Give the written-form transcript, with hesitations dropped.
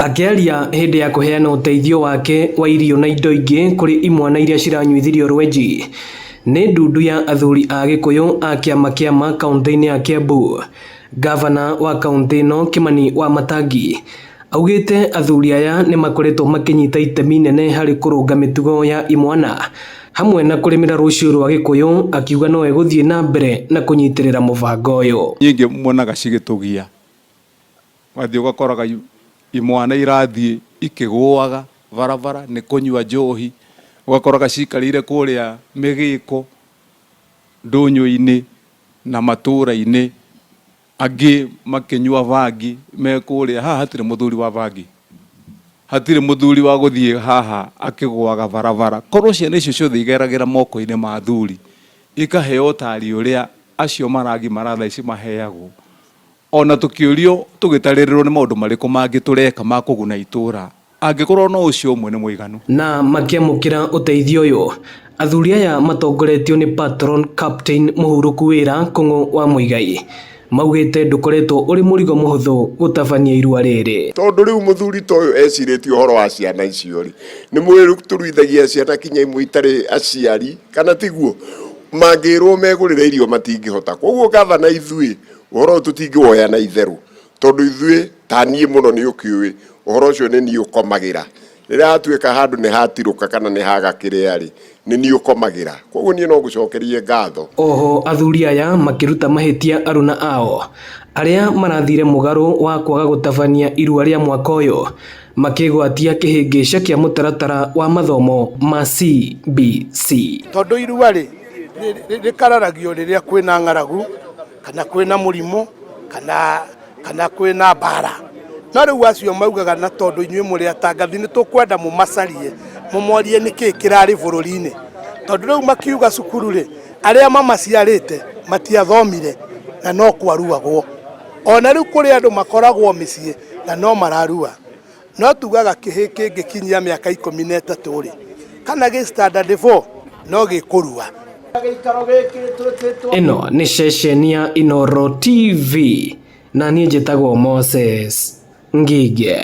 Akĩaria hĩndĩ ya kũheana ũteithio wake wa irio na indo ingĩ kũrĩ imwana iria ciranyuithirio rwenji nĩ ndundu ya athuri a Gĩkũyũ a kĩama kĩa MA kaunti-inĩ ya Kiambu, gavana wa kaunti ĩno Kimani Wamatangi augĩte athuri aya nĩ makoretwo makĩnyita itemi inene harĩ kũrũnga mĩtugo ya imwana hamwe na kũrĩmĩra rũciũ rwa Gĩkũyũ, akiuga no egũthiĩ na mbere na kũnyitĩrĩra mũbango ũyũ. Nyingĩ monaga cigĩtũgia, wathiĩ ũgakoraga imwana irathiĩ ikĩgũaga barabara nĩ kũnyua njohi, ũgakoraga cikarĩire kũrĩa mĩgĩko ndũnyũ-inĩ na matũra-inĩ, angĩ makĩnyua bangi me kũrĩa. Haha hatirĩ mũthuri wa bangi, hatirĩ mũthuri wa gũthiĩ haha akĩgũaga barabara. Korwo ciana icio ciothe igeragĩra moko-inĩ ma athuri, ikaheo ũtari ũrĩa acio marangi maratha ici maheagwo, ona tũkĩũrio tũgĩtarĩrĩrwo nĩ maũndũ marĩkũ mangĩ tũreka ma kũguna itũra, angĩkorwo no ũcio ũmwe nĩ mũiganu. Na makĩamũkĩra ũteithio ũyũ, athuri aya matongoretio nĩ Patron Captain Mũhurũku Wĩra Kũng'ũ wa Muigai maugĩte ndũkoretwo ũrĩ mũrigo mũhũthũ gũtabania irua rĩrĩ, tondũ rĩu mũthuri ta ũyũ ecirĩtie ũhoro wa ciana icio rĩ, nĩ mwĩrĩ tũruithagia ciana kinya imwe itarĩ aciari, kana tiguo mangĩrwo megũrĩre irio matingĩhota. Koguo gavana ithuĩ ũhoro tũtingĩwoya na itherũ, tondũ ithuĩ ta niĩ mũno nĩ ũkĩũĩ ũhoro ũcio nĩ niĩ ũkomagĩra. Rĩrĩa hatuĩka handũ nĩ hatirũka kana nĩ haga kĩrĩa rĩ, nĩ niĩ ũkomagĩra. Koguo niĩ no gũcokerie ngatho. Oho athuri aya makĩruta mahĩtia aruna ao arĩa marathire mũgarũ wa kwaga gũtabania irua rĩa mwaka ũyũ, makĩgwatia kĩhĩngĩca kĩa mũtaratara wa mathomo ma CBC. Tondũ irua rĩkararagio rĩrĩa kwĩna ng'aragu kana kwĩna mũrimũ kana kwĩna mbara. No rĩu acio maugaga na tondũ inyuĩ mũrĩ atangathi nĩ tũkwenda mũmacarie mũmorie nĩkĩĩ kĩrarĩ bũrũri-inĩ, tondũ rĩu makiuga cukuru rĩ, arĩa mamaciarĩte matiathomire na no kwaruagwo. Ona rĩu kũrĩ andũ makoragwo mĩciĩ na no mararua. No tugaga kĩhĩ kĩngĩkinyia mĩaka 13 rĩ, kana gĩ standard 4 no gĩkũrua. Ĩno nĩ ceceni ya Inooro TV na niĩ njĩtagwo Moses Ngige.